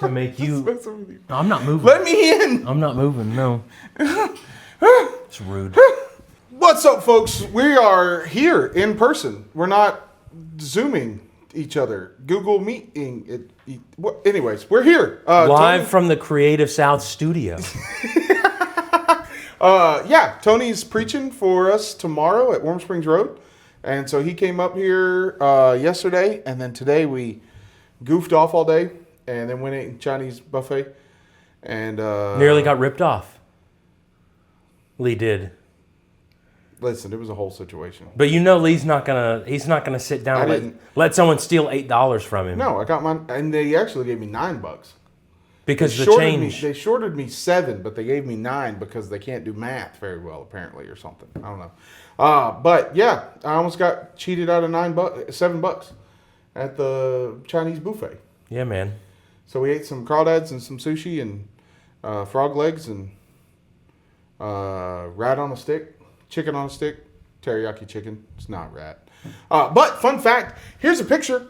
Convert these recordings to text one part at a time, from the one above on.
to make you. No, I'm not moving. Let me in. I'm not moving. No. It's rude. What's up, folks? We are here in person. We're not Zooming each other. Google Meeting. Anyways, we're here. Live from the Creative South studio. Tony's preaching for us tomorrow at Warm Springs Road. And so he came up here yesterday, and then today we goofed off all day, and then went eating Chinese buffet. And Nearly got ripped off. Lee did. Listen, it was a whole situation. But you know Lee's not he's not gonna sit down and let someone steal $8 from him. No, I got mine, and they actually gave me $9. Because the change. They shorted me 7, but they gave me 9 because they can't do math very well, apparently, or something. I don't know. But yeah, I almost got cheated out of $7 at the Chinese buffet. Yeah, man. So we ate some crawdads and some sushi and frog legs and rat on a stick. Chicken on a stick, teriyaki chicken. It's not rat. But fun fact, here's a picture.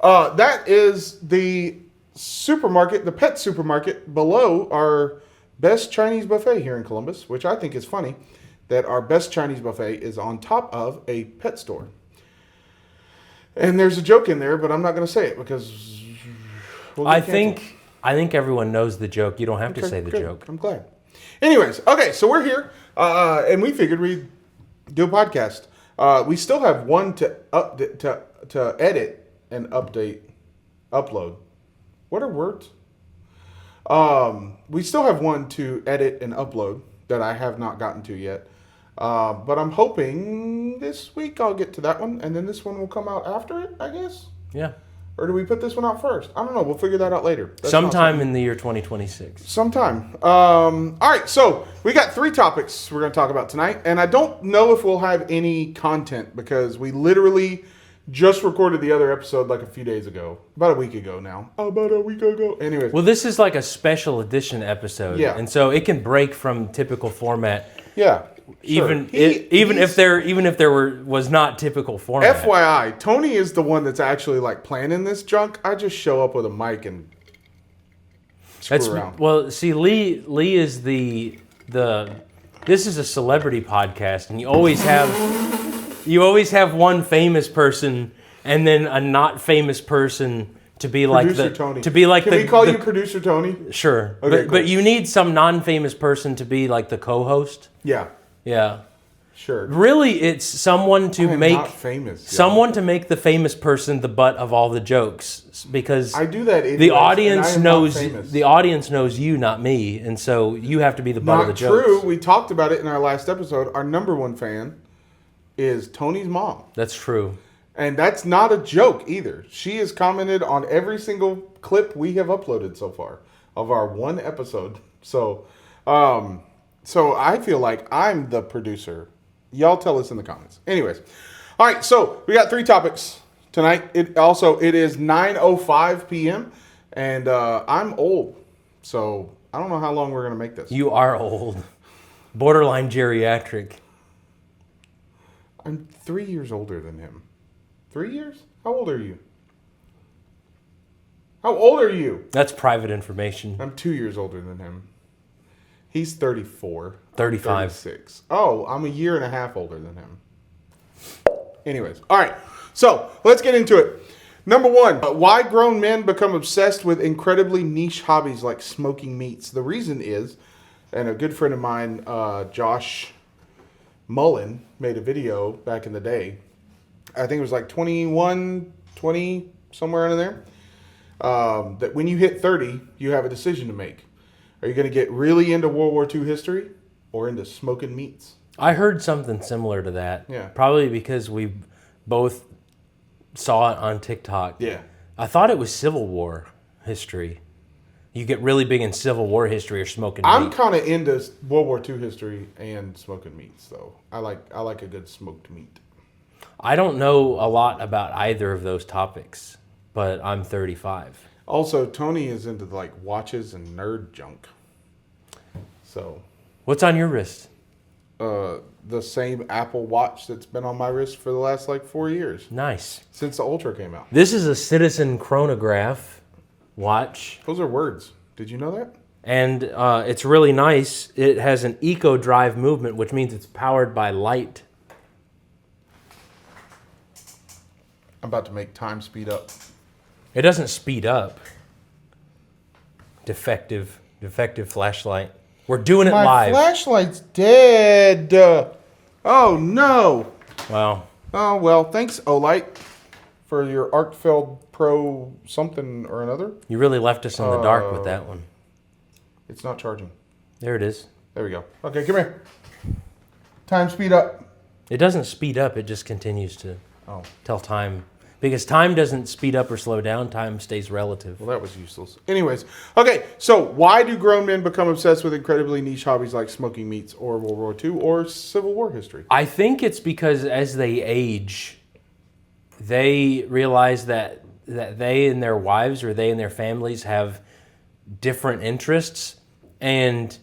That is the supermarket, the pet supermarket below our best Chinese buffet here in Columbus, which I think is funny that our best Chinese buffet is on top of a pet store. And there's a joke in there, but I'm not going to say it because I think everyone knows the joke. You don't have to say the joke. I'm glad. Anyways, okay, so we're here, and we figured we'd do a podcast. We still have one to edit and upload. What are words? We still have one to edit and upload that I have not gotten to yet. But I'm hoping this week I'll get to that one, and then this one will come out after it, I guess. Yeah. Or do we put this one out first? I don't know. We'll figure that out later. Sometime in the year 2026. Sometime. All right. So we got 3 topics we're going to talk about tonight. And I don't know if we'll have any content because we literally just recorded the other episode like a few days ago. About a week ago now. Anyways. Well, this is like a special edition episode. Yeah. And so it can break from typical format. Yeah. Even if there was not typical format. FYI, Tony is the one that's actually like planning this junk. I just show up with a mic and screw around. Well, see, Lee is the this is a celebrity podcast, and you always have one famous person and then a not famous person to be Producer Tony. To be like Can we call you Producer Tony? Sure. Okay, but you need some non-famous person to be like the co-host. Yeah. Yeah. Sure. Really, it's someone to make not famous. Someone to make the famous person the butt of all the jokes, because I do that. Anyways, the audience knows you, not me, and so you have to be the butt of the jokes. Not true. We talked about it in our last episode. Our number one fan is Tony's mom. That's true. And that's not a joke either. She has commented on every single clip we have uploaded so far of our one episode. So I feel like I'm the producer. Y'all tell us in the comments. Anyways. All right, so we got 3 topics tonight. It is 9:05 p.m. and I'm old. So I don't know how long we're going to make this. You are old. Borderline geriatric. I'm 3 years older than him. 3 years? How old are you? How old are you? That's private information. I'm 2 years older than him. He's 34. 35. I'm 36. Oh, I'm a year and a half older than him. Anyways. All right. So let's get into it. Number 1, why grown men become obsessed with incredibly niche hobbies like smoking meats. The reason is, and a good friend of mine, Josh Mullen, made a video back in the day. I think it was like 21, 20, somewhere in there. That when you hit 30, you have a decision to make. Are you going to get really into World War II history or into smoking meats? I heard something similar to that. Yeah. Probably because we both saw it on TikTok. Yeah. I thought it was Civil War history. You get really big in Civil War history or smoking meat. I'm kind of into World War II history and smoking meats, though. I like a good smoked meat. I don't know a lot about either of those topics, but I'm 35. Also, Tony is into like watches and nerd junk. So, what's on your wrist? The same Apple Watch that's been on my wrist for the last like 4 years. Nice. Since the Ultra came out. This is a Citizen chronograph. watch. Those are words. Did you know that? And it's really nice. It has an eco drive movement, which means it's powered by light. I'm about to make time speed up. It doesn't speed up. Defective flashlight. We're doing it My live. flashlight's dead. Oh no. Wow. Oh well. Thanks, Olight, for your Arcfeld Pro something or another. You really left us in the dark with that one. It's not charging. There it is. There we go. Okay, come here. Time speed up. It doesn't speed up. It just continues to tell time. Because time doesn't speed up or slow down. Time stays relative. Well, that was useless. Anyways, okay, so why do grown men become obsessed with incredibly niche hobbies like smoking meats or World War II or Civil War history? I think it's because as they age, they realize that they and their wives or they and their families have different interests. And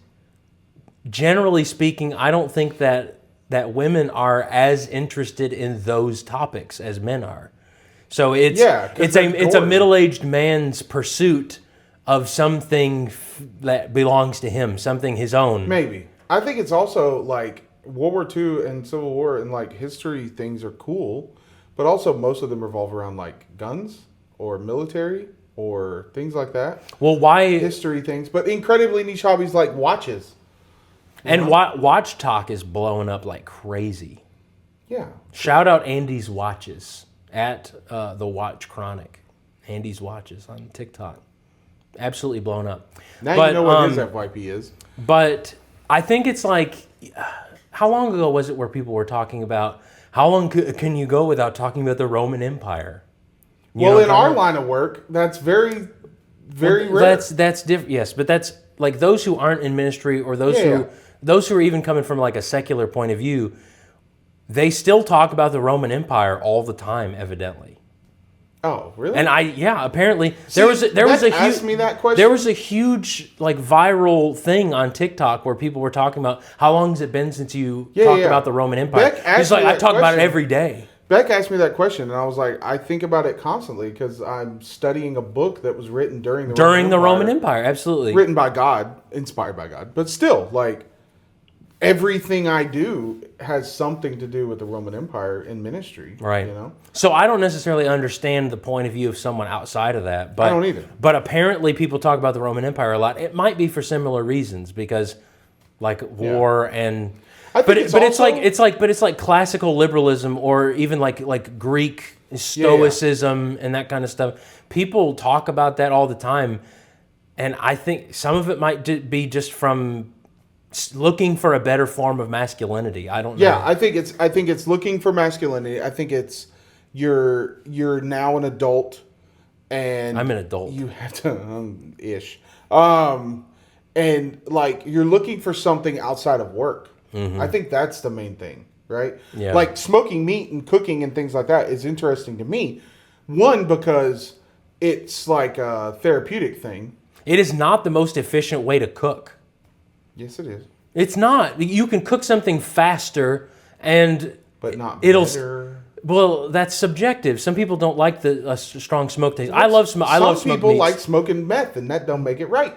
generally speaking, I don't think that women are as interested in those topics as men are. So it's a middle-aged man's pursuit of something that belongs to him, something his own. Maybe. I think it's also like World War II and Civil War and like history things are cool, but also most of them revolve around like guns or military or things like that. Well, why history things, but incredibly niche hobbies like watches. And watch talk is blowing up like crazy. Yeah. Shout out Andy's Watches at the Watch Chronic. Andy's Watches on TikTok. Absolutely blown up. Now you know what his FYP is. But I think it's like, how long ago was it where people were talking about, how long can you go without talking about the Roman Empire? Well, in our line of work, that's very, very rare. That's different. Yes, but that's like those who aren't in ministry or those who are even coming from like a secular point of view. They still talk about the Roman Empire all the time, evidently. Oh, really? And apparently there was a huge like viral thing on TikTok where people were talking about how long has it been since you talked about the Roman Empire. He's like, I talk about it every day. Beck asked me that question, and I was like, I think about it constantly because I'm studying a book that was written during the Roman Empire. Absolutely, written by God, inspired by God, but still, like everything I do has something to do with the Roman Empire in ministry, right? You know, so I don't necessarily understand the point of view of someone outside of that, but I don't either. But apparently, people talk about the Roman Empire a lot. It might be for similar reasons because, like war and. But it's like classical liberalism or even like Greek Stoicism and that kind of stuff. People talk about that all the time, and I think some of it might be just from looking for a better form of masculinity. I don't know. Yeah, I think it's looking for masculinity. I think it's you're now an adult, and I'm an adult. You have to ish, and like you're looking for something outside of work. Mm-hmm. I think that's the main thing, right? Yeah. Like smoking meat and cooking and things like that is interesting to me. One, because it's like a therapeutic thing. It is not the most efficient way to cook. Yes, it is. It's not. You can cook something faster but not better. Well, that's subjective. Some people don't like the strong smoke taste. I love smoke. Some people meats. like smoking meth, and that don't make it right.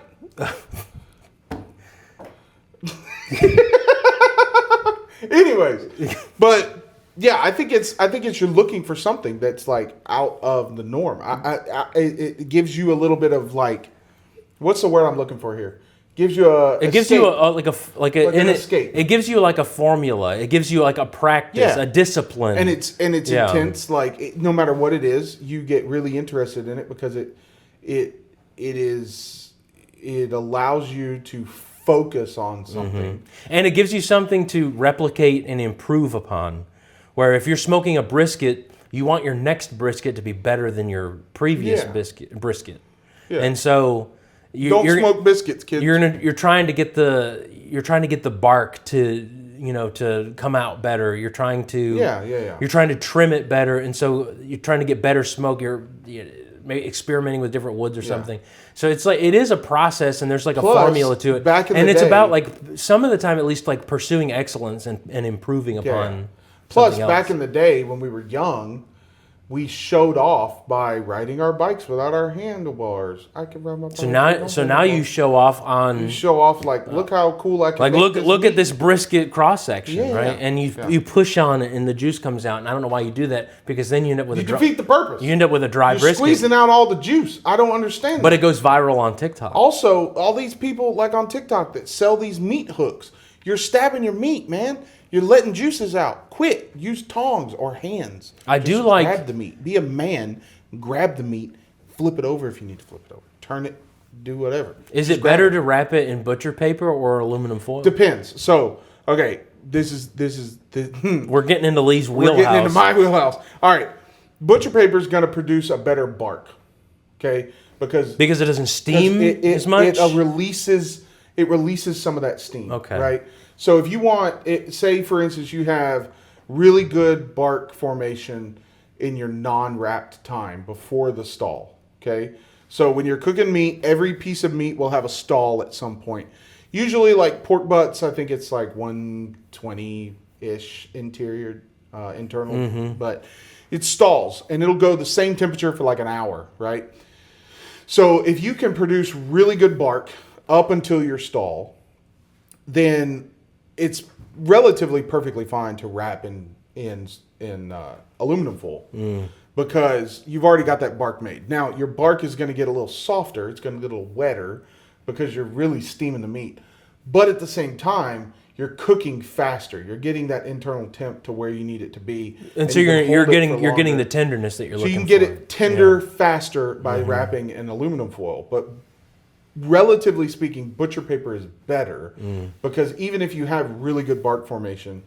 Anyways, but yeah, I think it's you're looking for something that's like out of the norm. It gives you a little bit of like, what's the word I'm looking for here? Gives you an escape. It gives you like a formula. It gives you like a practice, a discipline, and it's intense. Like no matter what it is, you get really interested in it because it allows you to focus on something. And it gives you something to replicate and improve upon. Where if you're smoking a brisket, you want your next brisket to be better than your previous brisket. Yeah. And so don't smoke biscuits, kids. You're trying to get the bark to come out better. You're trying to You're trying to trim it better, and so you're trying to get better smoke. You're maybe experimenting with different woods or something. So it's like it is a process, and there's like a formula to it. It's about like some of the time, at least, like pursuing excellence and improving upon. Plus, something else. back in the day when we were young, we showed off by riding our bikes without our handlebars. I can ride my bike. So now you show off on. You show off like, look how cool I can. Like look at this brisket cross section, right? And you push on it, and the juice comes out. And I don't know why you do that, because then you end up with defeat the purpose. You end up with a dry You're brisket, squeezing out all the juice. I don't understand. But it goes viral on TikTok. Also, all these people like on TikTok that sell these meat hooks. You're stabbing your meat, man. You're letting juices out. Quit. Use tongs or hands. Grab the meat. Be a man. Grab the meat. Flip it over if you need to flip it over. Turn it. Do whatever. Is it better to wrap it in butcher paper or aluminum foil? Depends. So, okay, We're getting into Lee's wheelhouse. We're getting into my wheelhouse. All right. Butcher paper is going to produce a better bark. Okay? Because it doesn't steam as much? It releases some of that steam. Okay. Right? So if you want, say for instance, you have really good bark formation in your non-wrapped time before the stall. Okay? So when you're cooking meat, every piece of meat will have a stall at some point. Usually like pork butts, I think it's like 120-ish internal. Mm-hmm. But it stalls, and it'll go the same temperature for like an hour, right? So if you can produce really good bark up until your stall, then it's relatively perfectly fine to wrap in aluminum foil because you've already got that bark made. Now, your bark is going to get a little softer. It's going to get a little wetter because you're really steaming the meat. But at the same time, you're cooking faster. You're getting that internal temp to where you need it to be. And so you're getting the tenderness that you're looking for. So you can get it tender faster by wrapping in aluminum foil. But relatively speaking, butcher paper is better because even if you have really good bark formation,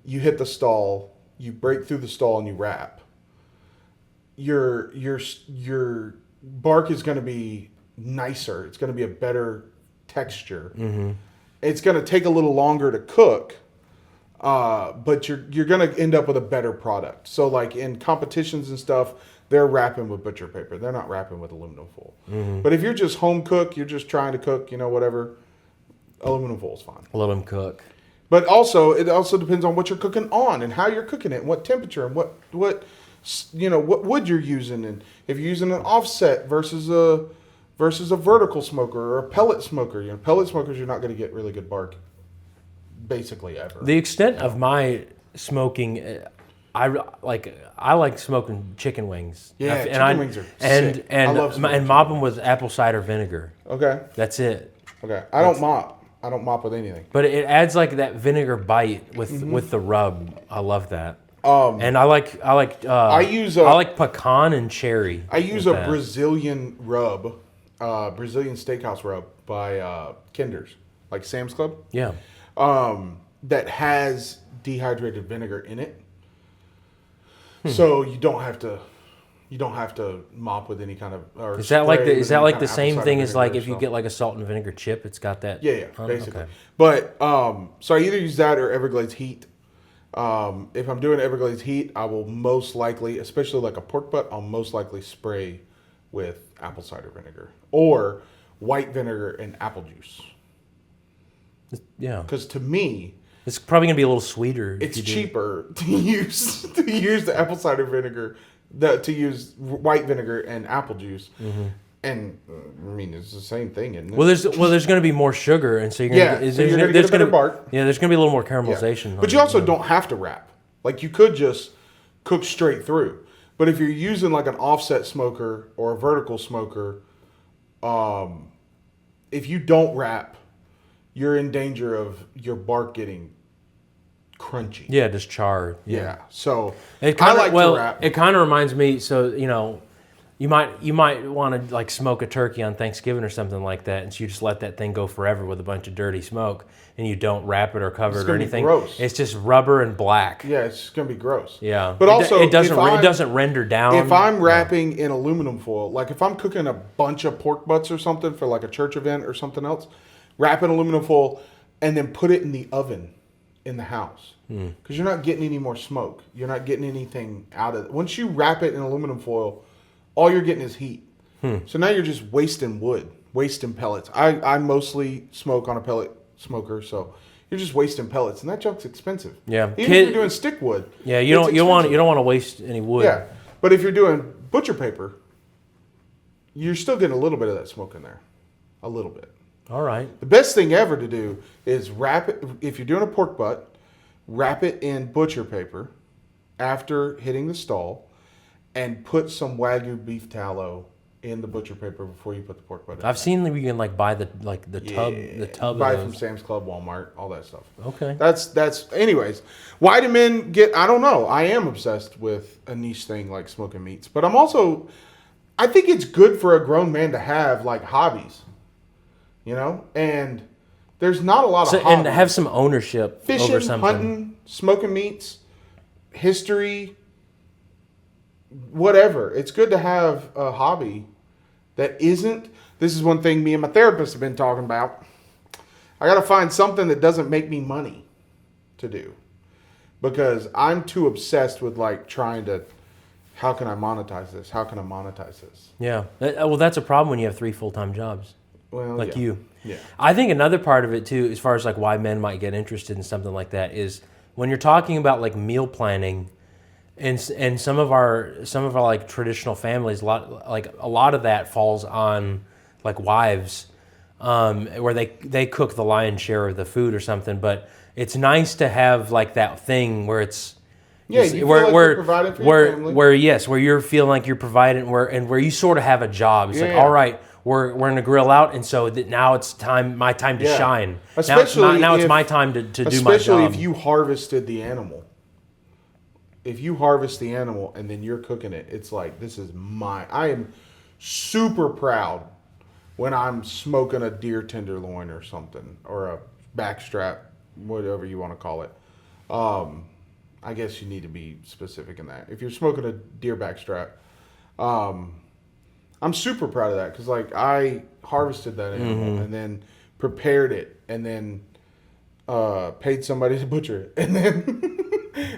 you hit the stall, you break through the stall, and you wrap. Your bark is going to be nicer. It's going to be a better texture. Mm-hmm. It's going to take a little longer to cook, but you're going to end up with a better product. So like in competitions and stuff, they're wrapping with butcher paper. They're not wrapping with aluminum foil. Mm-hmm. But if you're just home cook, you're just trying to cook, whatever, aluminum foil is fine. Let them cook. But it also depends on what you're cooking on and how you're cooking it, and what temperature, and what wood you're using, and if you're using an offset versus a vertical smoker or a pellet smoker. Pellet smokers, you're not going to get really good bark basically ever. The extent of my smoking, I like smoking chicken wings. Yeah, chicken wings are sick. I love smoking and mop them with apple cider vinegar. Okay. That's it. Okay. I don't mop with anything. But it adds like that vinegar bite with the rub. I love that. And I like pecan and cherry. I use a Brazilian rub, Brazilian steakhouse rub by Kinder's, like Sam's Club. Yeah. That has dehydrated vinegar in it. So you don't have to mop with any kind of. Or is that like the same thing as like if you get like a salt and vinegar chip? It's got that. Yeah, basically. Okay. But so I either use that or Everglades Heat. If I'm doing Everglades Heat, I will most likely, especially like a pork butt, I'll most likely spray with apple cider vinegar or white vinegar and apple juice. Yeah. Because to me, it's probably gonna be a little sweeter. It's cheaper to use the apple cider vinegar, to use white vinegar and apple juice. Mm-hmm. And I mean, it's the same thing, isn't it? Well, there's going to be more sugar, and so you're going to get a better bark. Yeah, there's going to be a little more caramelization. Yeah. But you also don't have to wrap. Like you could just cook straight through. But if you're using like an offset smoker or a vertical smoker, if you don't wrap, you're in danger of your bark getting crunchy. Yeah, just charred. Yeah. So to wrap. It kind of reminds me. So You might want to like smoke a turkey on Thanksgiving or something like that, and so you just let that thing go forever with a bunch of dirty smoke, and you don't wrap it or cover it or anything. Gross. It's just rubber and black. Yeah, it's gonna be gross. Yeah, but also it doesn't render down. If I'm wrapping in aluminum foil, like if I'm cooking a bunch of pork butts or something for like a church event or something else, wrap in aluminum foil and then put it in the oven in the house because you're not getting any more smoke. You're not getting anything out of it. Once you wrap it in aluminum foil, all you're getting is heat. So now you're just wasting wood, wasting pellets. I mostly smoke on a pellet smoker, so you're just wasting pellets, and that junk's expensive. Yeah, even if you're doing stick wood. Yeah, you don't want to waste any wood. Yeah, But if you're doing butcher paper, you're still getting a little bit of that smoke in there. A little bit. All right. The best thing ever to do is wrap it, if you're doing a pork butt, wrap it in butcher paper after hitting the stall and put some Wagyu beef tallow in the butcher paper before you put the pork butt in. I've seen that you can like buy the tub. Buy of from those. Sam's Club, Walmart, all that stuff. Okay. That's anyways. Why do men get, I don't know. I am obsessed with a niche thing like smoking meats, but I think it's good for a grown man to have like hobbies. And there's not a lot of hobbies. And have some ownership Fishing, over something. hunting, smoking meats, history, whatever. It's good to have a hobby that isn't. This is one thing me and my therapist have been talking about. I got to find something that doesn't make me money to do, because I'm too obsessed with like trying to. How can I monetize this? How can I monetize this? Yeah. Well, that's a problem when you have 3 full-time jobs. Well, like yeah. you. Yeah. I think another part of it too, as far as like why men might get interested in something like that, is when you're talking about like meal planning, and some of our like traditional families, a lot of that falls on like wives, where they cook the lion's share of the food or something. But it's nice to have like that thing where it's you feel like you're providing for your family. Where you're feeling like you're providing, where you sort of have a job. It's all right. We're going to grill out, and so now it's my time to shine. Especially now it's my time to do my job. Especially if you harvested the animal. If you harvest the animal and then you're cooking it, it's like, this is mine. I am super proud when I'm smoking a deer tenderloin or something, or a backstrap, whatever you want to call it. I guess you need to be specific in that. If you're smoking a deer backstrap, I'm super proud of that, because like I harvested that animal and then prepared it and then paid somebody to butcher it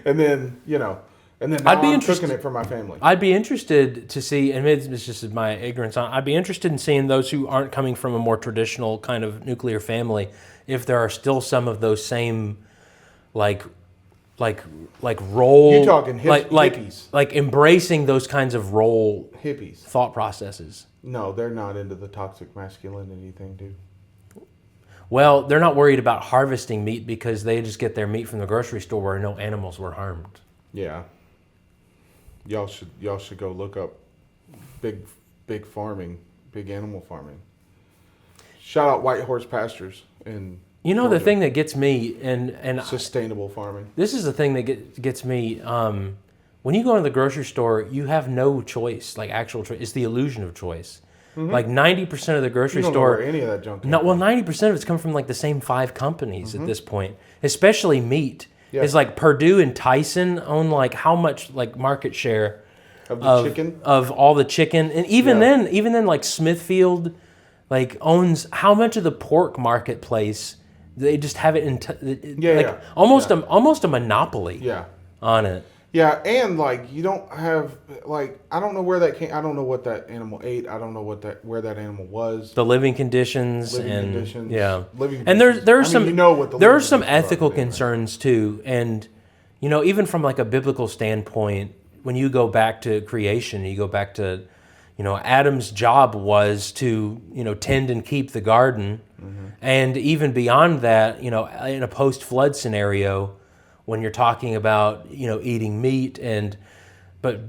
and then now I'm cooking it for my family. I'd be interested to see, and maybe it's just my ignorance. I'd be interested in seeing those who aren't coming from a more traditional kind of nuclear family, if there are still some of those same like role. You're talking hippies. Like embracing those kinds of role hippies thought processes. No, they're not into the toxic masculinity thing, dude. Well, they're not worried about harvesting meat because they just get their meat from the grocery store where no animals were harmed. Yeah. Y'all should go look up big farming, big animal farming. Shout out White Horse Pastures in Georgia. The thing that gets me, and sustainable farming. This is the thing that gets me. When you go to the grocery store, you have no choice, like actual choice. It's the illusion of choice. Mm-hmm. Like 90% of the grocery store. Know where any of that junk. 90% of it's come from like the same 5 companies at this point, especially meat. Yeah. It's like Purdue and Tyson own like how much like market share of chicken, of all the chicken, and even then like Smithfield like owns how much of the pork marketplace. They just have it in almost a monopoly on it. Yeah, and like you don't have like I don't know where that came. I don't know what that animal ate. I don't know where that animal was. The living conditions. Yeah. And there are some ethical concerns too, and even from like a biblical standpoint, when you go back to creation, you go back to Adam's job was to tend and keep the garden, and even beyond that, in a post-flood scenario, when you're talking about eating meat but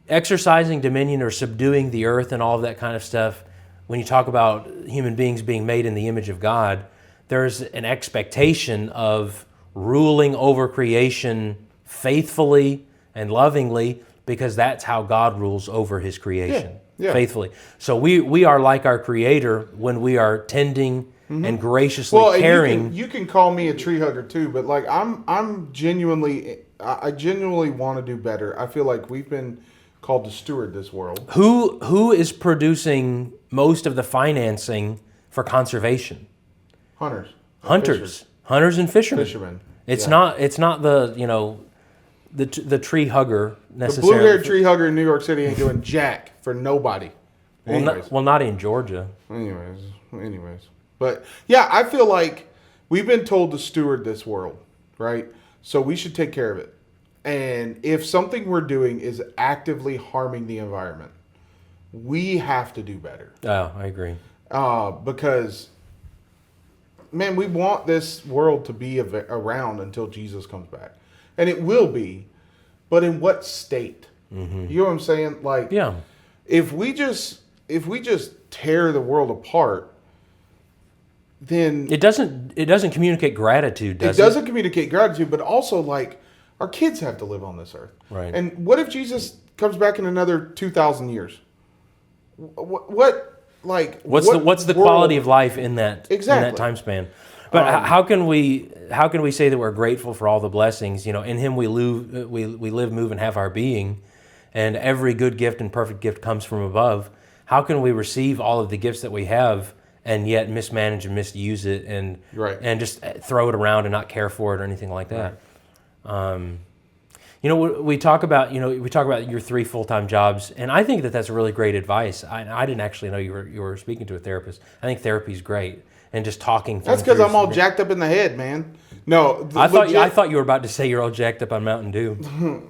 exercising dominion or subduing the earth and all of that kind of stuff, when you talk about human beings being made in the image of God, there's an expectation of ruling over creation faithfully and lovingly, because that's how God rules over his creation, faithfully. So we are like our Creator when we are tending and graciously caring. You can call me a tree hugger too, but like I genuinely want to do better. I feel like we've been called to steward this world. Who is producing most of the financing for conservation? Hunters and fishermen. It's not the tree hugger necessarily. The blue-haired tree hugger in New York City ain't doing jack for nobody. Not in Georgia. Anyways. But yeah, I feel like we've been told to steward this world, right? So we should take care of it. And if something we're doing is actively harming the environment, we have to do better. Oh, I agree. Because, man, we want this world to be around until Jesus comes back. And it will be, but in what state? Mm-hmm. You know what I'm saying? Like, yeah. If we just tear the world apart, then it doesn't communicate gratitude, does it? It doesn't communicate gratitude, but also, like, our kids have to live on this earth. Right. And what if Jesus comes back in another 2,000 years? What's the quality of life in that exactly. in that time span? But how can we say that we're grateful for all the blessings? You know, in Him we live, move, and have our being, and every good gift and perfect gift comes from above. How can we receive all of the gifts that we have and yet mismanage and misuse it and just throw it around and not care for it or anything like that? Right. We talk about your 3 full-time jobs, and I think that that's really great advice. I didn't actually know you were speaking to a therapist. I think therapy is great, and just talking. That's because I'm all jacked up in the head, man. No, I thought you were about to say you're all jacked up on Mountain Dew.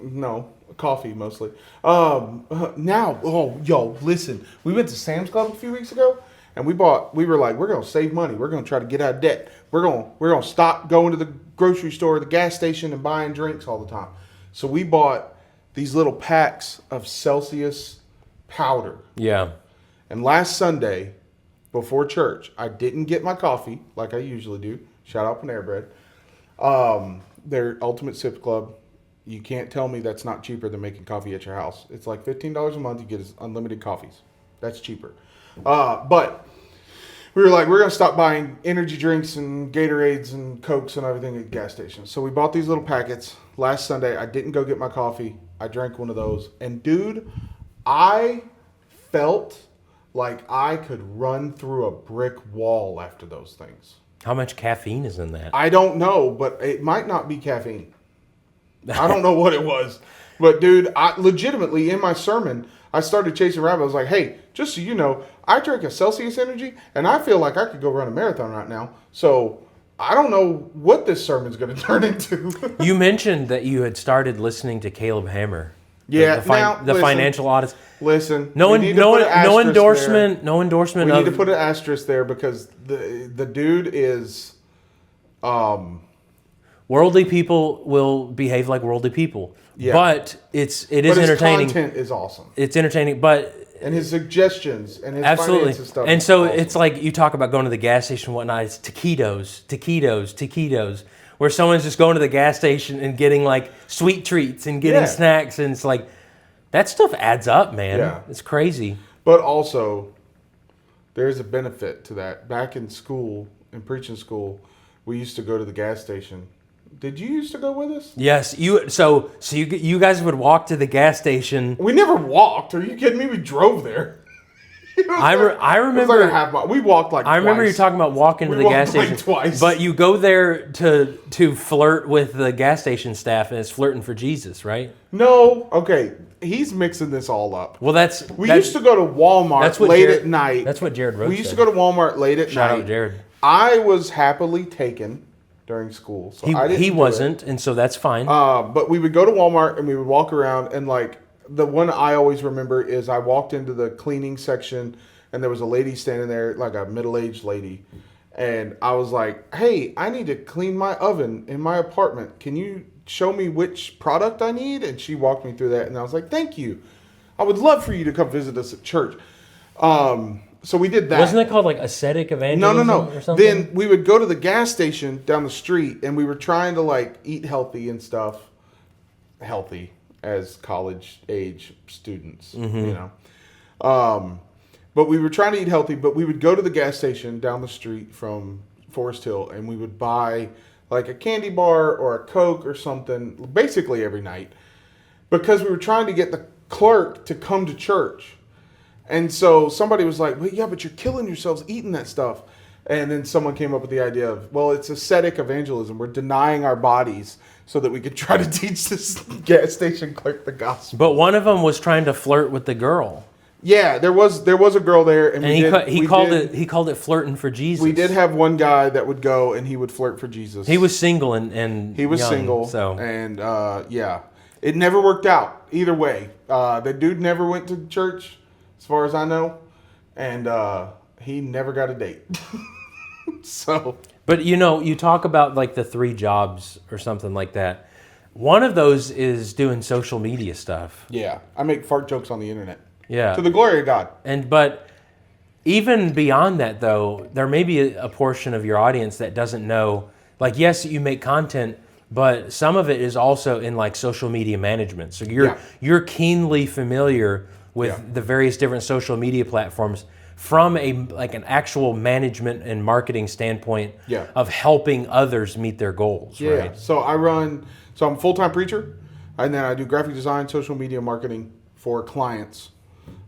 No, coffee mostly. Listen, we went to Sam's Club a few weeks ago, and we were like, we're gonna save money. We're gonna try to get out of debt. We're gonna stop going to the grocery store, the gas station, and buying drinks all the time. So we bought these little packs of Celsius powder. Yeah. And last Sunday, before church, I didn't get my coffee like I usually do. Shout out Panera Bread. Their Ultimate Sip Club. You can't tell me that's not cheaper than making coffee at your house. It's like $15 a month. You get unlimited coffees. That's cheaper. But we were like, we're going to stop buying energy drinks and Gatorades and Cokes and everything at gas stations. So we bought these little packets. Last Sunday, I didn't go get my coffee. I drank one of those. And dude, I felt like I could run through a brick wall after those things. How much caffeine is in that? I don't know, but it might not be caffeine. I don't know what it was. But dude, I legitimately, in my sermon, I started chasing around. I was like, hey, just so you know, I drink a Celsius Energy, and I feel like I could go run a marathon right now. So I don't know what this sermon's going to turn into. You mentioned that you had started listening to Caleb Hammer. Yeah, the financial audits. Listen, no endorsement. There. No endorsement. We need to put an asterisk there because the dude is. Worldly people will behave like worldly people. Yeah. But it is entertaining. His content is awesome. It's entertaining, and his suggestions and his absolutely finance and stuff. And so awesome. It's like you talk about going to the gas station and whatnot. It's taquitos, where someone's just going to the gas station and getting like sweet treats and getting snacks, and it's like that stuff adds up, man. Yeah. It's crazy. But also, there's a benefit to that. Back in school, in preaching school, we used to go to the gas station. Did you used to go with us? Yes. So you guys would walk to the gas station. We never walked. Are you kidding me? We drove there. I remember. We walked like. I remember you talking about walking to the gas station twice. But you go there to flirt with the gas station staff, and it's flirting for Jesus, right? No. Okay. He's mixing this all up. Well, we used to go to Walmart late at night. That's what Jared wrote. We used to go to Walmart late at night. Shout out Jared. I was happily taken during school. So he wasn't, and so that's fine. But we would go to Walmart and we would walk around, and like the one I always remember is I walked into the cleaning section and there was a lady standing there, like a middle-aged lady, and I was like, hey, I need to clean my oven in my apartment. Can you show me which product I need? And she walked me through that, and I was like, thank you. I would love for you to come visit us at church. So we did that. Wasn't it called like ascetic evangelism? No. Or something? Then we would go to the gas station down the street, and we were trying to like eat healthy and stuff. Healthy as college age students, you know. But we were trying to eat healthy, but we would go to the gas station down the street from Forest Hill, and we would buy like a candy bar or a Coke or something, basically every night, because we were trying to get the clerk to come to church. And so somebody was like, well, yeah, but you're killing yourselves eating that stuff. And then someone came up with the idea of, well, it's ascetic evangelism. We're denying our bodies so that we could try to teach this gas station clerk the gospel. But one of them was trying to flirt with the girl. Yeah, there was a girl there, and he called it flirting for Jesus. We did have one guy that would go and he would flirt for Jesus. He was single and he was young, single, so and yeah. It never worked out either way. The dude never went to church, as far as I know, and he never got a date. So, but you talk about like the 3 jobs or something like that. One of those is doing social media stuff. yeah, I make fart jokes on the internet. Yeah. To the glory of God. But even beyond that, though, there may be a portion of your audience that doesn't know. Like, yes, you make content, but some of it is also in like social media management. So you're keenly familiar with the various different social media platforms from an actual management and marketing standpoint of helping others meet their goals. Yeah. Right? So I'm a full-time preacher, and then I do graphic design, social media marketing for clients.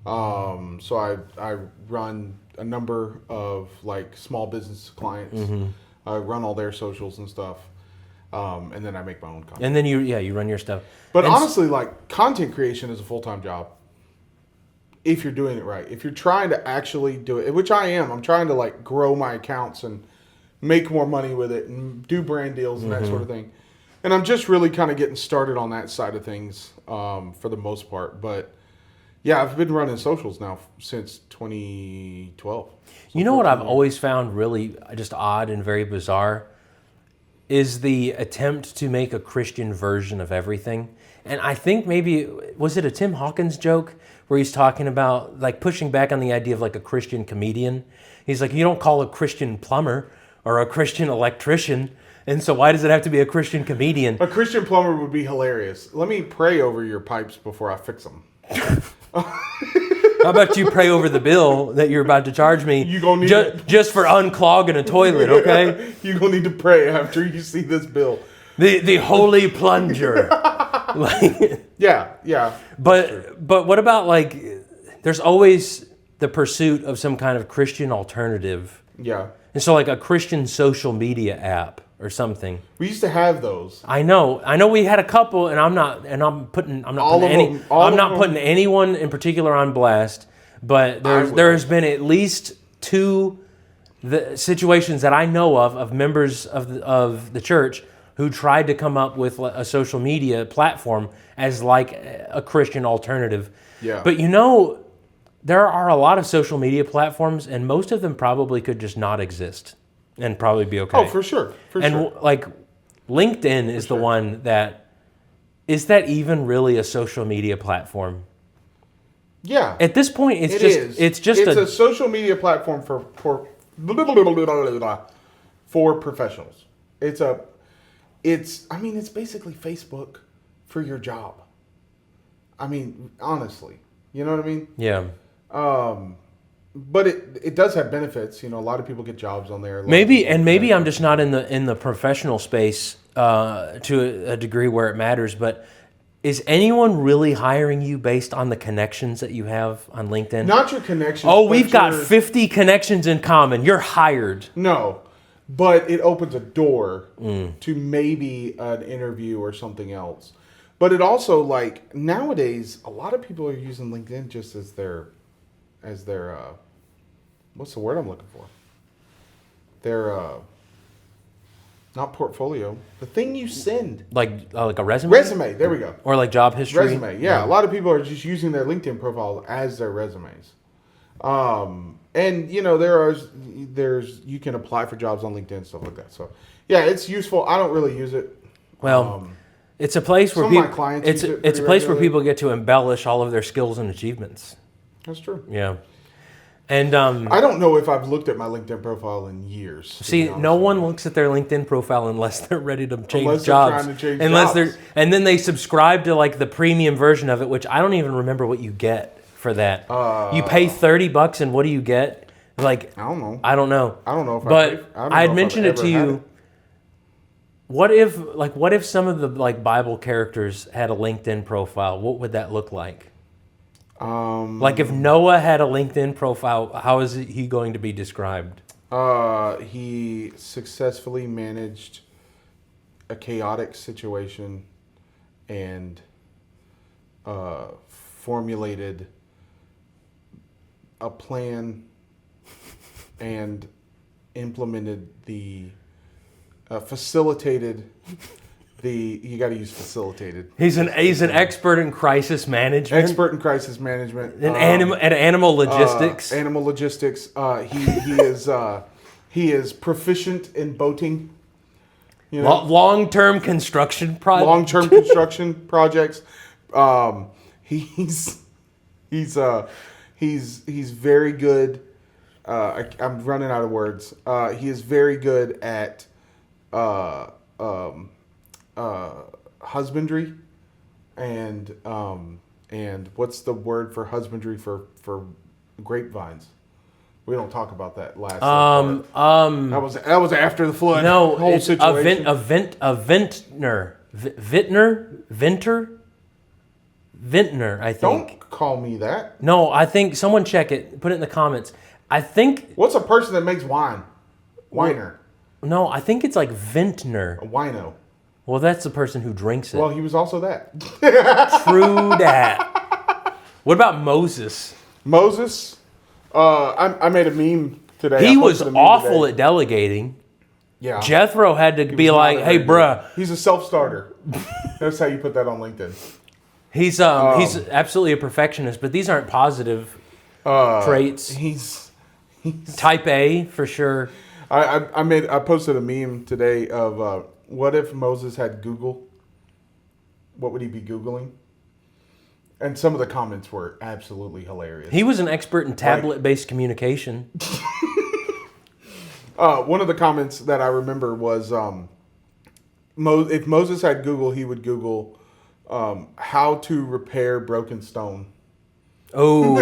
So I run a number of like small business clients. Mm-hmm. I run all their socials and stuff. And then I make my own content. And then you run your stuff. But honestly, like content creation is a full-time job. If you're doing it right. If you're trying to actually do it, which I am. I'm trying to like grow my accounts and make more money with it and do brand deals and that sort of thing. And I'm just really kind of getting started on that side of things for the most part. But yeah, I've been running socials now since 2012. You know what I've always found really just odd and very bizarre is the attempt to make a Christian version of everything. And I think maybe, was it a Tim Hawkins joke where he's talking about like pushing back on the idea of like a Christian comedian? He's like, you don't call a Christian plumber or a Christian electrician. And so why does it have to be a Christian comedian? A Christian plumber would be hilarious. Let me pray over your pipes before I fix them. How about you pray over the bill that you're about to charge me You gonna need just for unclogging a toilet, okay? You're going to need to pray after you see this bill. The holy plunger. Yeah. But what about like, there's always the pursuit of some kind of Christian alternative. Yeah. And so like a Christian social media app or something. We used to have those. I know we had a couple, and I'm not putting anyone in particular on blast, but there has been at least 2 the situations that I know of members of the church who tried to come up with a social media platform as like a Christian alternative. Yeah. But there are a lot of social media platforms, and most of them probably could just not exist and probably be okay. Oh, for sure. Like LinkedIn is the one that, is that even really a social media platform? Yeah. At this point, it's just a social media platform for professionals. It's basically Facebook for your job. I mean, honestly, you know what I mean? Yeah. But it does have benefits. A lot of people get jobs on there. Maybe I'm just not in the professional space to a degree where it matters. But is anyone really hiring you based on the connections that you have on LinkedIn? Not your connections. Oh, we've got 50 connections in common. You're hired. No, but it opens a door to maybe an interview or something else. But it also, like, nowadays, a lot of people are using LinkedIn just as their what's the word I'm looking for? Their not portfolio. The thing you send. Like a resume? Resume, there we go. Or like job history? Resume, yeah. A lot of people are just using their LinkedIn profile as their resumes. And there's you can apply for jobs on LinkedIn, stuff like that. So yeah, it's useful. I don't really use it. Well, it's a place where my clients use it it's a place where regularly. people get to embellish all of their skills and achievements. That's true. Yeah. And I don't know if I've looked at my LinkedIn profile in years. see, no one looks at their LinkedIn profile unless they're ready to change Unless they're jobs. trying to change unless jobs. and then they subscribe to like the premium version of it, which I don't even remember what you get for that. You pay $30 and what do you get? Like I don't know. I don't know. I don't know if But I had if mentioned I've it to ever had you. What if some of the like Bible characters had a LinkedIn profile? What would that look like? Like if Noah had a LinkedIn profile, how is he going to be described? He successfully managed a chaotic situation and formulated a plan and implemented facilitated you got to use facilitated. He's an expert in crisis management. Expert in crisis management. And animal logistics. Animal logistics. He is proficient in boating. You know, long-term construction projects. long-term construction projects. He's very good. I'm running out of words. He is very good at husbandry, and what's the word for husbandry for grapevines? We don't talk about that last. That was after the flood. No, whole it's situation. a vintner, vintner. I think. Don't call me that. No, I think someone check it. Put it in the comments. I think. What's a person that makes wine? Winer. No, I think it's like vintner. A wino. Well, that's the person who drinks it. Well, he was also that. True that. What about Moses? Moses. I made a meme today. He was awful at delegating. Yeah. Jethro had to be like, "Hey, bruh." He's a self-starter. That's how you put that on LinkedIn. He's absolutely a perfectionist, but these aren't positive traits. He's Type A for sure. I posted a meme today of what if Moses had Google? What would he be Googling? And some of the comments were absolutely hilarious. He was an expert in tablet-based communication. One of the comments that I remember was, if Moses had Google, he would Google how to repair broken stone. Ooh.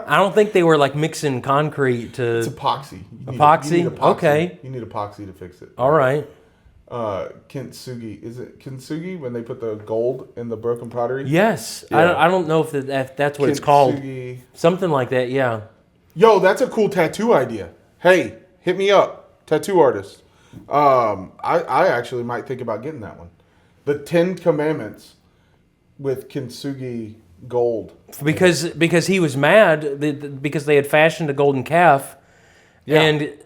I don't think they were like mixing concrete to... It's epoxy. You need epoxy? Okay. You need epoxy to fix it. All right. Kintsugi. Is it kintsugi when they put the gold in the broken pottery? Yes. Yeah. I don't know if that's what it's called. Kintsugi. Something like that, yeah. Yo, that's a cool tattoo idea. Hey, hit me up. Tattoo artist. I actually might think about getting that one. The 10 Commandments with kintsugi gold. Because he was mad because they had fashioned a golden calf. Yeah.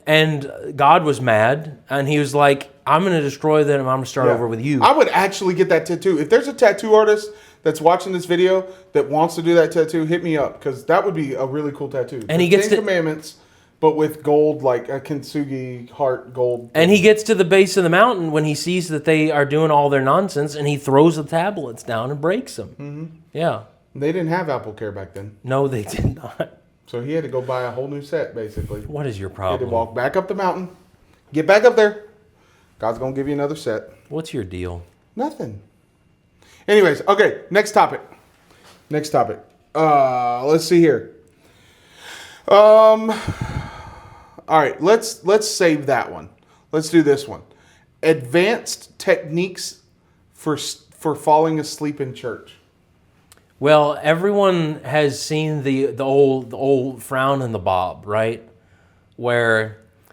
And God was mad, and he was like, I'm going to destroy them, and I'm going to start over with you. I would actually get that tattoo. If there's a tattoo artist that's watching this video that wants to do that tattoo, hit me up, because that would be a really cool tattoo. And he gets 10 Commandments, but with gold, like a kintsugi heart gold. And he gets to the base of the mountain when he sees that they are doing all their nonsense, and he throws the tablets down and breaks them. Mm-hmm. Yeah. They didn't have Apple Care back then. No, they did not. So he had to go buy a whole new set, basically. What is your He problem? had to walk back up the mountain, get back up there. God's going to give you another set. What's your deal? Nothing. Anyways, okay, next topic. Let's see here. All right, let's save that one. Let's do this one. Advanced techniques for falling asleep in church. Well, everyone has seen the old frown and the bob, right?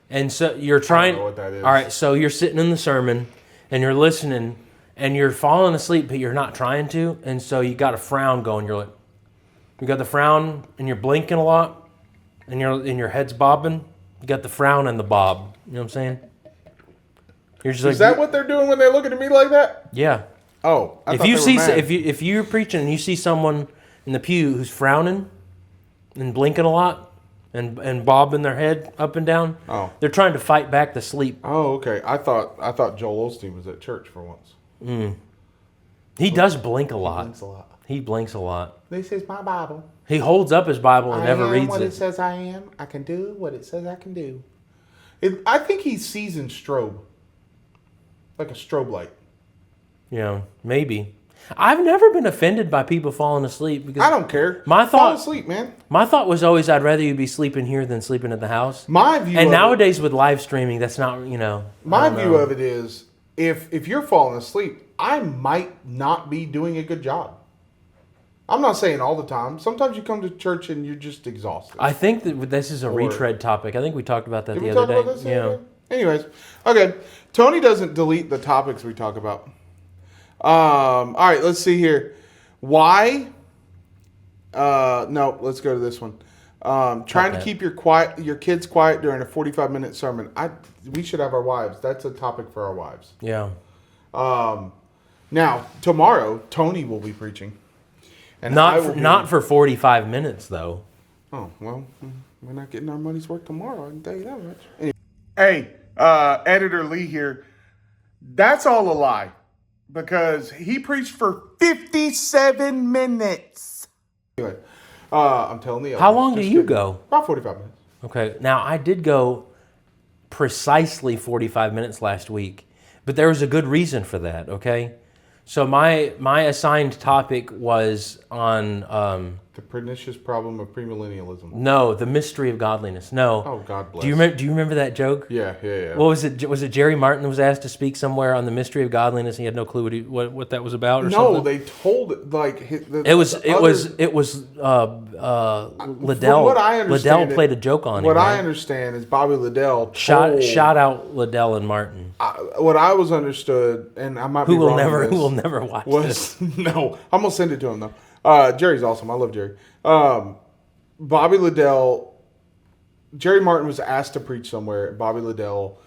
And so you're trying. I don't know what that is. All right, so you're sitting in the sermon and you're listening and you're falling asleep, but you're not trying to, and so you got a frown going. You're like, you got the frown and you're blinking a lot, and your head's bobbing. You got the frown and the bob. You know what I'm saying? You're just Is that what they're doing when they're looking at me like that? Yeah. Oh, I if thought you they see were mad. if you're preaching and you see someone in the pew who's frowning and blinking a lot and bobbing their head up and down, they're trying to fight back the sleep. Oh, okay. I thought Joel Osteen was at church for once. He does blink a lot. He blinks a lot. This is my Bible. He holds up his Bible and never reads what it. it says I am. I can do what it says I can do. I think he sees in strobe. Like a strobe light. Yeah, maybe. I've never been offended by people falling asleep because I don't care. Fall asleep, man. My thought was always I'd rather you be sleeping here than sleeping at the house. My view. And nowadays with live streaming, that's not My view of it is if you're falling asleep, I might not be doing a good job. I'm not saying all the time. Sometimes you come to church and you're just exhausted. I think that this is a retread topic. I think we talked about that Did the we other talk day. about this the other day? Anyways, okay. Tony doesn't delete the topics we talk about. All right, let's see here. Why? No, let's go to this one. Trying to keep your kids quiet during a 45-minute sermon. We should have our wives. That's a topic for our wives. Yeah. Now, tomorrow, Tony will be preaching. And not for 45 minutes, though. Oh, well, we're not getting our money's worth tomorrow, I can tell you that much. Anyway. Hey, Editor Lee here. That's all a lie. Because he preached for 57 minutes. Anyway, I'm telling the elders. How long do you go? About 45 minutes. Okay. Now, I did go precisely 45 minutes last week, but there was a good reason for that, okay? So my assigned topic was on... the pernicious problem of premillennialism. No, the mystery of godliness. No. Oh, God bless. Do you remember that joke? Yeah. What was it? Was it Jerry Martin was asked to speak somewhere on the mystery of godliness? And he had no clue what that was about, or something. No, they told it like it was Liddell. What I understand, Liddell played a joke on it. What I understand is Bobby Liddell shout out Liddell and Martin. What I was understood, and I might be wrong. Who will never watch this? No, I'm gonna send it to him though. Jerry's awesome. I love Jerry. Bobby Liddell. Jerry Martin was asked to preach somewhere. Bobby Liddell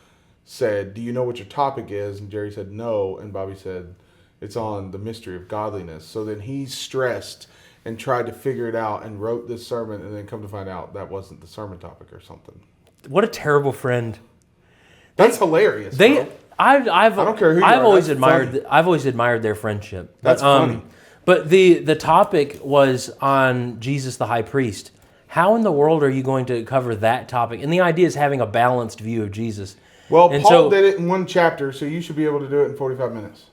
said, "Do you know what your topic is?" And Jerry said, "No." And Bobby said, "It's on the mystery of godliness." So then he stressed and tried to figure it out and wrote this sermon, and then come to find out that wasn't the sermon topic or something. What a terrible friend. That's hilarious. I don't care who you are. I've always admired their friendship. That's funny. But the topic was on Jesus the high priest. How in the world are you going to cover that topic? And the idea is having a balanced view of Jesus. Well, Paul did it in one chapter, so you should be able to do it in 45 minutes.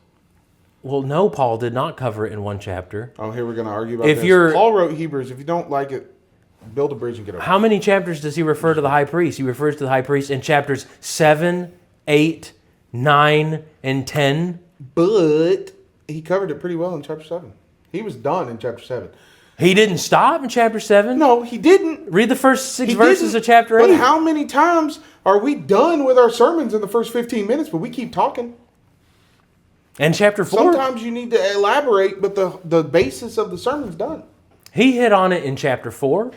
Well, no, Paul did not cover it in one chapter. Oh, here we're going to argue about this. Paul wrote Hebrews. If you don't like it, build a bridge and get over it. How many chapters does he refer to the high priest? He refers to the high priest in chapters 7, 8, 9, and 10. But he covered it pretty well in chapter 7. He was done in chapter 7. He didn't stop in chapter 7? No, he didn't. Read the first 6 verses of chapter 8. But how many times are we done with our sermons in the first 15 minutes, but we keep talking? And chapter 4? Sometimes you need to elaborate, but the basis of the sermon's done. He hit on it in chapter 4,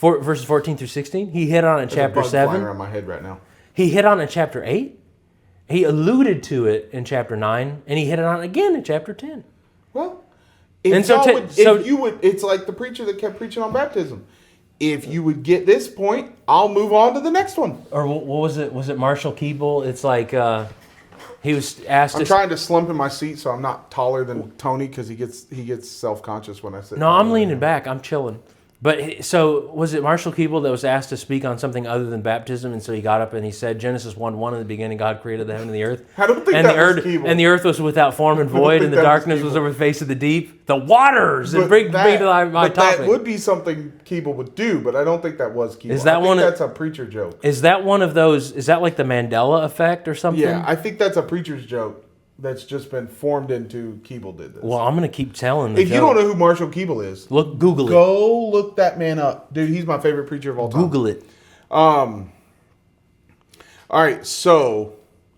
verses 14 through 16. He hit on it in chapter 7. Flying around my head right now. He hit on it in chapter 8. He alluded to it in chapter 9, and he hit it on again in chapter 10. Well, it's like the preacher that kept preaching on baptism. If you would get this point, I'll move on to the next one. Or what was it? Was it Marshall Keeble? It's like he was asked. I'm trying to slump in my seat so I'm not taller than Tony because he gets self-conscious when I sit. No, I'm leaning back. I'm chilling. But so was it Marshall Keeble that was asked to speak on something other than baptism, and so he got up and he said, Genesis 1:1, in the beginning God created the heaven and the earth. I don't think that was Keeble. And the earth was without form and void, and the darkness was over the face of the deep. The waters! And bring me to my topic. That would be something Keeble would do, but I don't think that was Keeble. That's a preacher joke. Is that one of those, is that like the Mandela effect or something? Yeah, I think that's a preacher's joke. That's just been formed into Keeble did this. Well, I'm going to keep telling the If you don't know who Marshall Keeble is, Google it. Go look that man up. Dude, he's my favorite preacher of all time. Google it. All right, so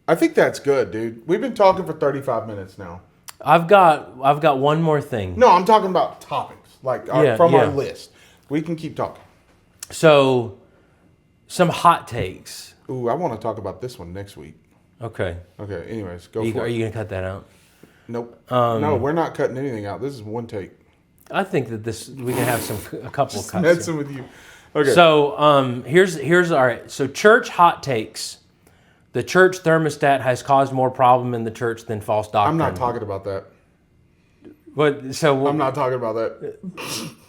I think that's good, dude. We've been talking for 35 minutes now. I've got one more thing. No, I'm talking about topics, from our list. We can keep talking. So, some hot takes. Ooh, I want to talk about this one next week. Okay. Anyways, go for it. Are you going to cut that out? Nope. No, we're not cutting anything out. This is one take. I think that we can have a couple of cuts. Messing with you. Okay. So here's all right. So church hot takes. The church thermostat has caused more problem in the church than false doctrine. I'm not talking about that. So I'm not talking about that.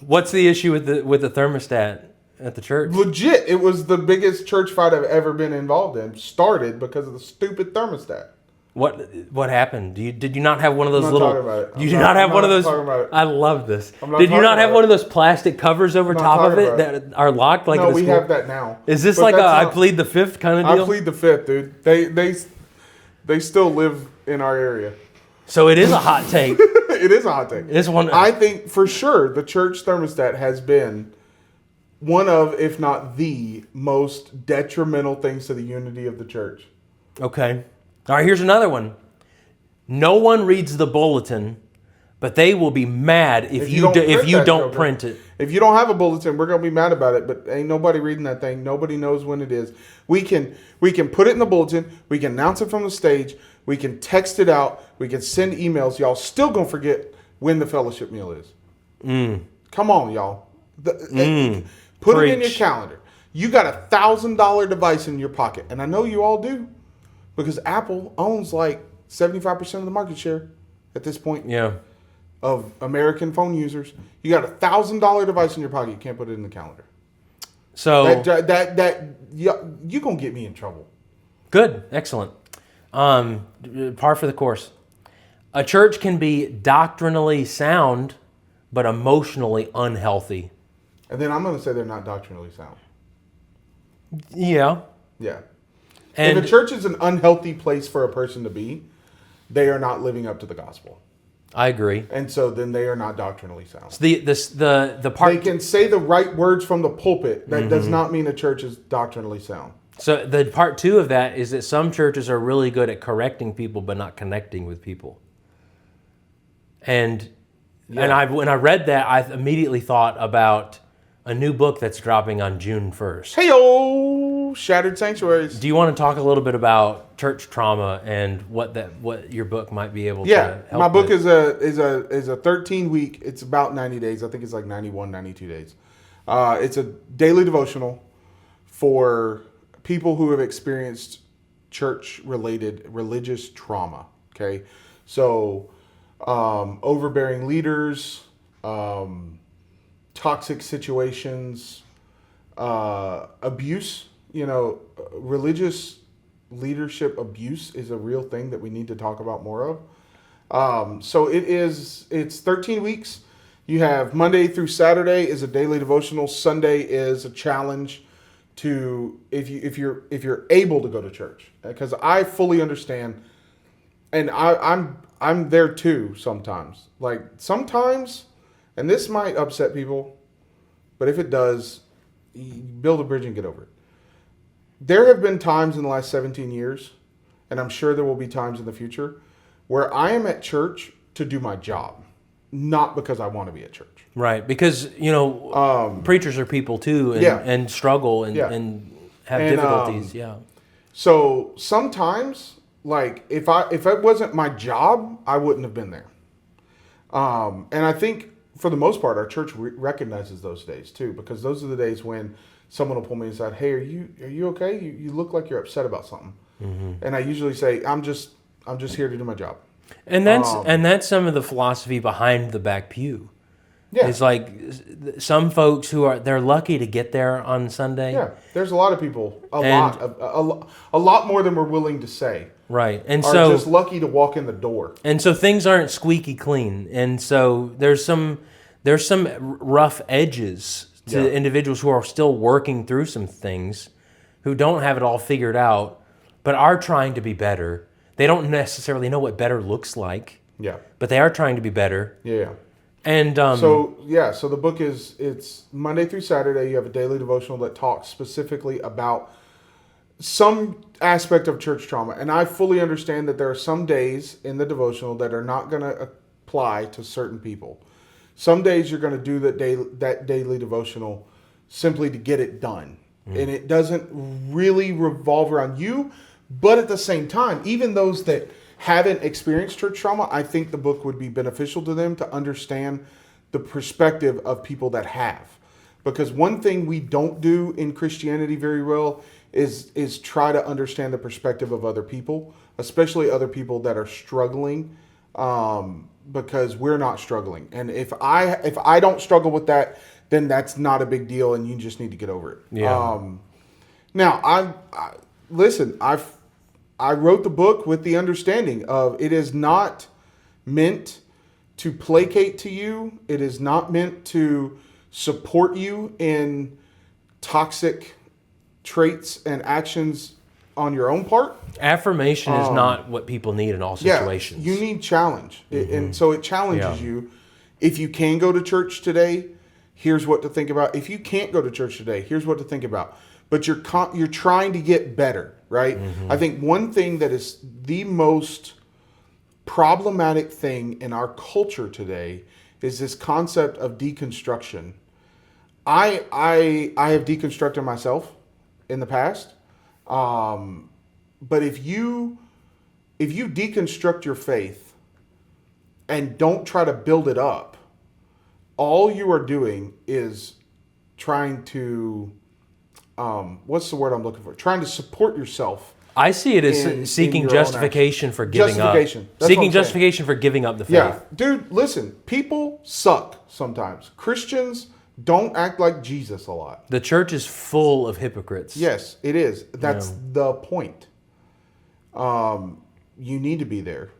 What's the issue with the thermostat at the church? Legit, it was the biggest church fight I've ever been involved in. Started because of the stupid thermostat. What happened? Did you not have one of those little? Talking about it. You did not have one of those. I love this. Did you not have one of those plastic covers over top of it that are locked? Like no, we have that now. Is this like I plead the fifth kind of deal? I plead the fifth, dude. They still live in our area. So it is a hot take. It is a hot take. It's one. I think for sure the church thermostat has been one of, if not the most detrimental things to the unity of the church. Okay. All right, here's another one. No one reads the bulletin, But they will be mad if you don't print it. If you don't have a bulletin, we're gonna be mad about it. But ain't nobody reading that thing. Nobody knows when it is. We can put it in the bulletin. We can announce it from the stage. We can text it out. We can send emails. Y'all still gonna forget when the fellowship meal is. Come on, y'all. Put it in your calendar. You got $1,000 device in your pocket, and I know you all do, because Apple owns like 75% of the market share at this point. Yeah. Of American phone users. You got $1,000 device in your pocket. You can't put it in the calendar. So you gonna get me in trouble. Good, excellent. Par for the course. A church can be doctrinally sound, but emotionally unhealthy. And then I'm gonna say they're not doctrinally sound. Yeah. Yeah. And if a church is an unhealthy place for a person to be, they are not living up to the gospel. I agree. And so then they are not doctrinally sound. So the part they can say the right words from the pulpit. That does not mean a church is doctrinally sound. So the part 2 of that is that some churches are really good at correcting people but not connecting with people. And when I read that, I immediately thought about a new book that's dropping on June 1st. Hey-o! Shattered Sanctuaries. Do you want to talk a little bit about church trauma and what your book might be able to help my book with? is a 13-week. It's about 90 days. I think it's like 91, 92 days. It's a daily devotional for people who have experienced church-related religious trauma. Okay, so overbearing leaders, toxic situations, abuse. Religious leadership abuse is a real thing that we need to talk about more of. So it's 13 weeks. You have Monday through Saturday is a daily devotional. Sunday is a challenge to if you're able to go to church, because I fully understand, and I'm there too sometimes. Like sometimes, and this might upset people, but if it does, you build a bridge and get over it. There have been times in the last 17 years, and I'm sure there will be times in the future, where I am at church to do my job, not because I want to be at church. Right, because preachers are people too, and struggle and have difficulties. So sometimes, like if it wasn't my job, I wouldn't have been there. And I think for the most part, our church recognizes those days too, because those are the days when someone will pull me aside. Hey, are you okay? You look like you're upset about something. And I usually say, I'm just here to do my job. And that's some of the philosophy behind the Back Pew. Yeah. It's like some folks they're lucky to get there on Sunday. Yeah, there's a lot of people, a lot more than we're willing to say. Right, and are so just lucky to walk in the door. And so things aren't squeaky clean, and so there's some rough edges to individuals who are still working through some things, who don't have it all figured out, but are trying to be better. They don't necessarily know what better looks like. Yeah. But they are trying to be better. Yeah. And so the book it's Monday through Saturday. You have a daily devotional that talks specifically about some aspect of church trauma. And I fully understand that there are some days in the devotional that are not going to apply to certain people. Some days you're going to do that daily devotional simply to get it done. And it doesn't really revolve around you. But at the same time, even those that haven't experienced church trauma, I think the book would be beneficial to them to understand the perspective of people that have. Because one thing we don't do in Christianity very well is try to understand the perspective of other people, especially other people that are struggling, because we're not struggling. And if I don't struggle with that, then that's not a big deal, and you just need to get over it. Yeah. Now, I wrote the book with the understanding of it is not meant to placate to you. It is not meant to support you in toxic traits and actions on your own part. Affirmation is not what people need in all situations. Yeah, you need challenge. And so it challenges you. If you can go to church today, here's what to think about. If you can't go to church today, here's what to think about. But you're trying to get better, right? I think one thing that is the most problematic thing in our culture today is this concept of deconstruction. I have deconstructed myself in the past, but if you deconstruct your faith and don't try to build it up, all you are doing is trying to what's the word I'm looking for? Trying to support yourself. I see it as seeking justification for giving up. Seeking justification for giving up the faith. Yeah, dude, listen. People suck sometimes. Christians don't act like Jesus a lot. The church is full of hypocrites. Yes, it is. That's the point. You need to be there.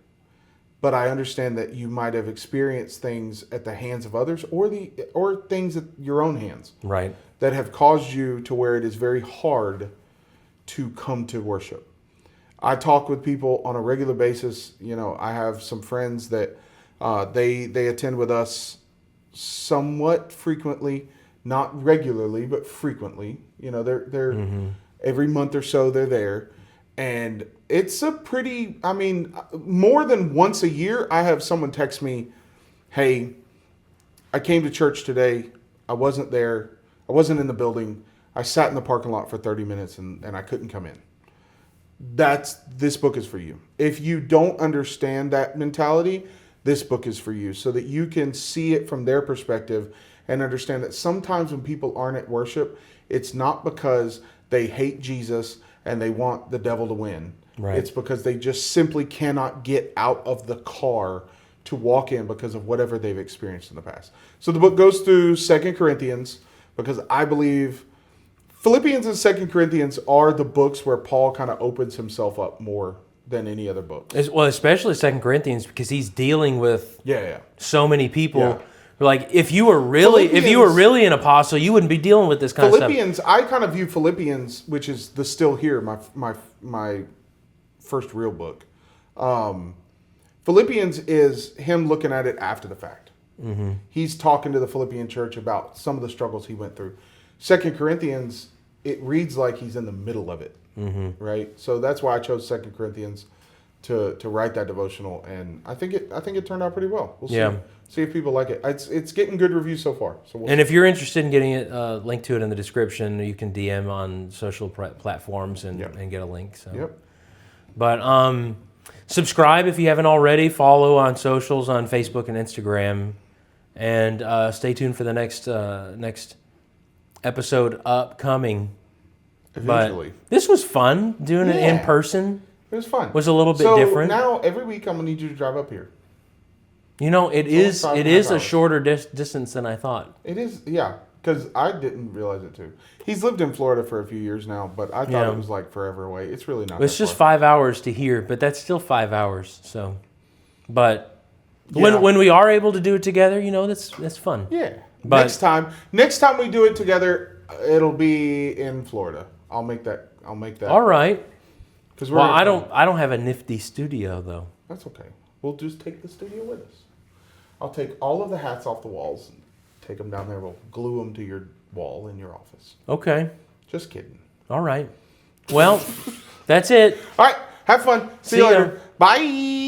But I understand that you might have experienced things at the hands of others or things at your own hands. Right. That have caused you to where it is very hard to come to worship. I talk with people on a regular basis. You know, I have some friends that they attend with us somewhat frequently, not regularly, but frequently. You know, they're every month or so they're there. And it's a pretty, I mean, more than once a year, I have someone text me, hey, I came to church today. I wasn't there. I wasn't in the building. I sat in the parking lot for 30 minutes and I couldn't come in. This book is for you. If you don't understand that mentality, this book is for you so that you can see it from their perspective and understand that sometimes when people aren't at worship, it's not because they hate Jesus and they want the devil to win. Right. It's because they just simply cannot get out of the car to walk in because of whatever they've experienced in the past. So the book goes through 2 Corinthians because I believe Philippians and 2 Corinthians are the books where Paul kind of opens himself up more than any other book. Well, especially 2 Corinthians because he's dealing with so many people. Yeah. Like if you were really an apostle, you wouldn't be dealing with this kind of stuff. Philippians, I kind of view Philippians, which is the Still Here, my first real book. Philippians is him looking at it after the fact. Mm-hmm. He's talking to the Philippian church about some of the struggles he went through. 2 Corinthians, it reads like he's in the middle of it, right? So that's why I chose 2 Corinthians to write that devotional, and I think it turned out pretty well. We'll see if people like it. It's getting good reviews so far. So and if you're interested in getting it, link to it in the description. You can DM on social platforms and get a link. So. Yep. But subscribe if you haven't already. Follow on socials on Facebook and Instagram, and stay tuned for the next episode upcoming. Eventually. But this was fun doing it in person. It was fun. Was a little bit different. So now every week I'm gonna need you to drive up here. You know, it is a shorter distance than I thought. It is, yeah, because I didn't realize it too. He's lived in Florida for a few years now, but I thought it was like forever away. It's really not. It's just 5 hours to here, but that's still 5 hours. So, but when we are able to do it together, you know, that's fun. Yeah. But next time we do it together, it'll be in Florida. I'll make that. All right. Because I don't have a nifty studio though. That's okay. We'll just take the studio with us. I'll take all of the hats off the walls and take them down there. We'll glue them to your wall in your office. Okay. Just kidding. All right. Well, that's it. All right. Have fun. See you later. Bye.